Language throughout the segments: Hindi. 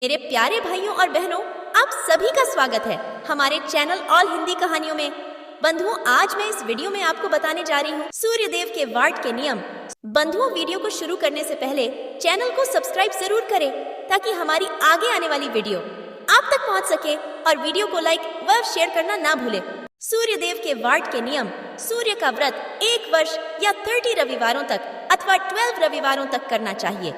मेरे प्यारे भाइयों और बहनों, आप सभी का स्वागत है हमारे चैनल ऑल हिंदी कहानियों में। बंधुओं, आज मैं इस वीडियो में आपको बताने जा रही हूँ सूर्य देव के वार्ड के नियम। बंधुओं, वीडियो को शुरू करने से पहले चैनल को सब्सक्राइब जरूर करें ताकि हमारी आगे आने वाली वीडियो आप तक पहुँच सके और वीडियो को लाइक व शेयर करना ना भूले। सूर्य देव के वार्ड के नियम। सूर्य का व्रत 1 वर्ष या 30 रविवारों तक अथवा 12 रविवारों तक करना चाहिए।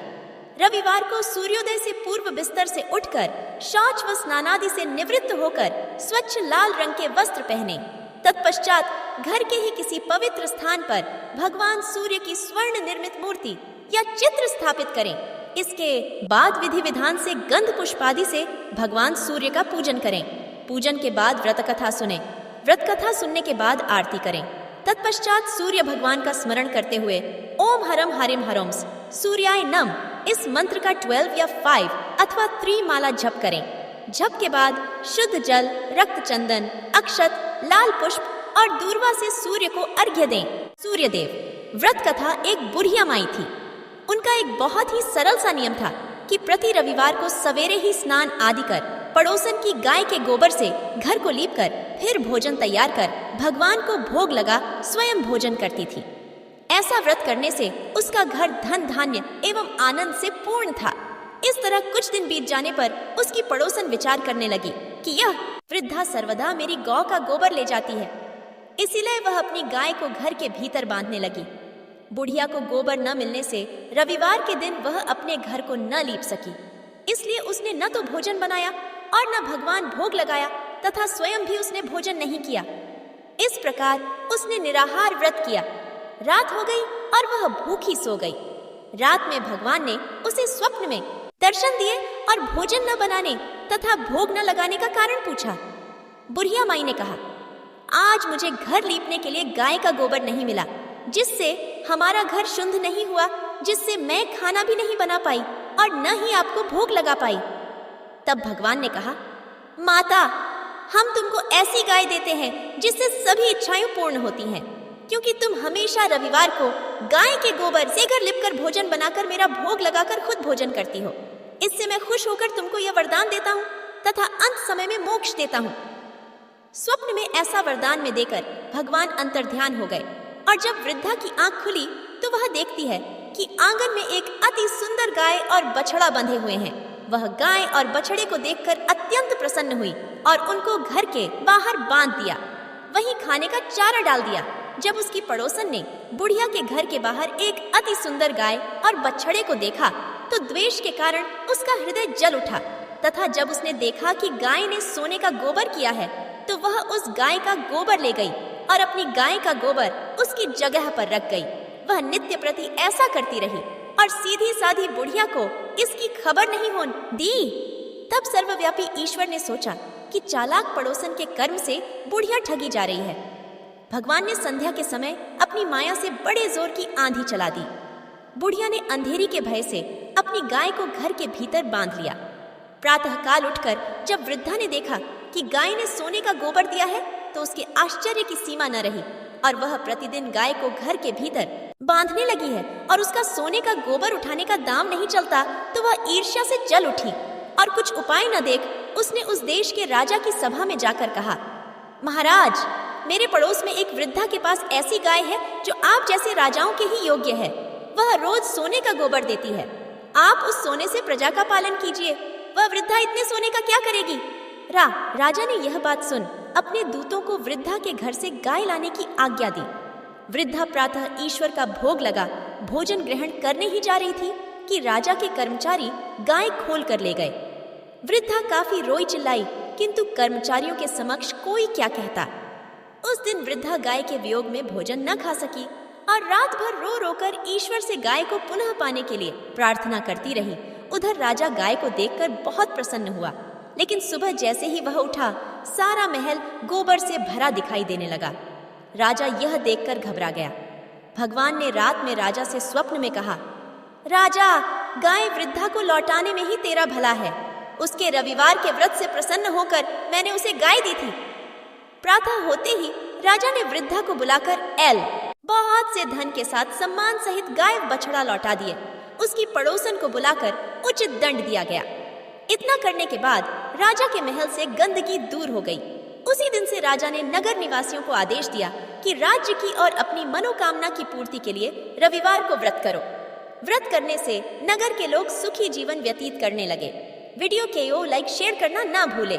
रविवार को सूर्योदय से पूर्व बिस्तर से उठकर शौच व स्नानादि से निवृत्त होकर स्वच्छ लाल रंग के वस्त्र पहने। तत्पश्चात घर के ही किसी पवित्र स्थान पर भगवान सूर्य की स्वर्ण निर्मित मूर्ति या चित्र स्थापित करें। इसके बाद विधि विधान से गंध पुष्पादि से भगवान सूर्य का पूजन करें। पूजन के बाद व्रत कथा सुने। व्रत कथा सुनने के बाद आरती करें। तत्पश्चात सूर्य भगवान का स्मरण करते हुए ओम हरम हरिम हरोम्स सूर्याय नम इस मंत्र का 12 या 5 अथवा 3 माला जप करें। जप के बाद शुद्ध जल, रक्त चंदन, अक्षत, लाल पुष्प और दूर्वा से सूर्य को अर्घ्य दें। सूर्य देव। व्रत कथा एक बुढ़िया माई थी। उनका एक बहुत ही सरल सा नियम था कि प्रति रविवार को सवेरे ही स्नान आदि कर पड़ोसन की गाय के गोबर से घर को लीप कर फिर भोजन तैयार कर भगवान को भोग लगा स्वयं भोजन करती थी। ऐसा व्रत करने से उसका घर धन धान्य एवं आनंद से पूर्ण था। इस तरह कुछ दिन बीत जाने पर उसकी पड़ोसन विचार करने लगी कि यह वृद्धा सर्वदा मेरी गौ का गोबर ले जाती है, इसीलिए वह अपनी गाय को घर के भीतर बांधने लगी। बुढ़िया को गोबर न मिलने से रविवार के दिन वह अपने घर को न लीप सकी, इसलिए उसने न तो भोजन बनाया और न भगवान भोग लगाया तथा स्वयं भी उसने भोजन नहीं किया। इस प्रकार उसने निराहार व्रत किया। रात हो गई और वह भूखी सो गई। रात में भगवान ने उसे स्वप्न में दर्शन दिए और भोजन न बनाने तथा भोग न लगाने का कारण पूछा। बुढ़िया माई ने कहा, आज मुझे घर लीपने के लिए गाय का गोबर नहीं मिला, जिससे हमारा घर शुद्ध नहीं हुआ, जिससे मैं खाना भी नहीं बना पाई और न ही आपको भोग लगा पाई। तब भगवान ने कहा, माता, हम तुमको ऐसी गाय देते हैं जिससे सभी इच्छाएं पूर्ण होती हैं, क्योंकि तुम हमेशा रविवार को गाय के गोबर से घर लिपकर भोजन बनाकर मेरा भोग लगाकर खुद भोजन करती हो। इससे मैं खुश होकर तुमको यह वरदान देता हूँ तथा अंत समय में मोक्ष देता हूँ। स्वप्न में ऐसा वरदान में देकर भगवान अंतर्ध्यान हो गए और जब वृद्धा की आंख खुली तो वह देखती है कि आंगन में एक अति सुंदर गाय और बछड़ा बंधे हुए हैं। वह गाय और बछड़े को देखकर अत्यंत प्रसन्न हुई और उनको घर के बाहर बांध दिया। वहीं खाने का चारा डाल दिया। जब उसकी पड़ोसन ने बुढ़िया के घर के बाहर एक अति सुंदर गाय और बछड़े को देखा तो द्वेष के कारण उसका हृदय जल उठा तथा जब उसने देखा कि गाय ने सोने का गोबर किया है तो वह उस गाय का गोबर ले गई और अपनी गाय का गोबर उसकी जगह पर रख गई। वह नित्य प्रति ऐसा करती रही और सीधी साधी बुढ़िया को इसकी खबर नहीं होने दी। तब सर्वव्यापी ईश्वर ने सोचा कि चालाक पड़ोसन के कर्म से बुढ़िया ठगी जा रही है। भगवान ने संध्या के समय अपनी माया से बड़े जोर की आंधी चला दी। बुढ़िया ने अंधेरी के भय से अपनी गाय को घर के भीतर बांध लिया। प्रातःकाल उठकर जब वृद्धा ने देखा कि गाय ने सोने का गोबर दिया है तो उसके आश्चर्य की सीमा न रही और वह प्रतिदिन गाय को घर के भीतर बांधने लगी है और उसका सोने का गोबर उठाने का दाम नहीं चलता तो वह ईर्ष्या से जल उठी और कुछ उपाय न देख उसने उस देश के राजा की सभा में जाकर कहा, महाराज, मेरे पड़ोस में एक वृद्धा के पास ऐसी गाय है जो आप जैसे राजाओं के ही योग्य है। वह रोज सोने का गोबर देती है। आप उस सोने से प्रजा का पालन कीजिए। वह वृद्धा इतने सोने का क्या करेगी? राजा ने यह बात सुन अपने दूतों को वृद्धा के घर से गाय लाने की आज्ञा दी। वृद्धा प्रातः ईश्वर का भोग लगा भोजन ग्रहण करने ही जा रही थी कि राजा के कर्मचारी गाय खोल कर ले गए। वृद्धा काफी रोई चिल्लाई, किंतु कर्मचारियों के समक्ष कोई क्या कहता। उस दिन वृद्धा गाय के वियोग में भोजन न खा सकी और रात भर रो रोकर ईश्वर से गाय को पुनः पाने के लिए प्रार्थना करती रही। उधर राजा गाय को देखकर बहुत प्रसन्न हुआ, लेकिन सुबह जैसे ही वह उठा सारा महल गोबर से भरा दिखाई देने लगा। राजा यह देखकर घबरा गया। भगवान ने रात में राजा से स्वप्न में कहा, राजा, गाय वृद्धा को लौटाने में ही तेरा भला है। उसके रविवार के व्रत से प्रसन्न होकर मैंने उसे गाय दी थी। प्रातः होते ही राजा ने वृद्धा को बुलाकर बहुत से धन के साथ सम्मान सहित गाय बछड़ा लौटा दिए। उसकी पड़ोसन को बुलाकर उचित दंड दिया गया। इतना करने के बाद राजा के महल से गंदगी दूर हो गई। उसी दिन से राजा ने नगर निवासियों को आदेश दिया कि राज्य की और अपनी मनोकामना की पूर्ति के लिए रविवार को व्रत करो। व्रत करने से नगर के लोग सुखी जीवन व्यतीत करने लगे। वीडियो को लाइक शेयर करना ना भूले।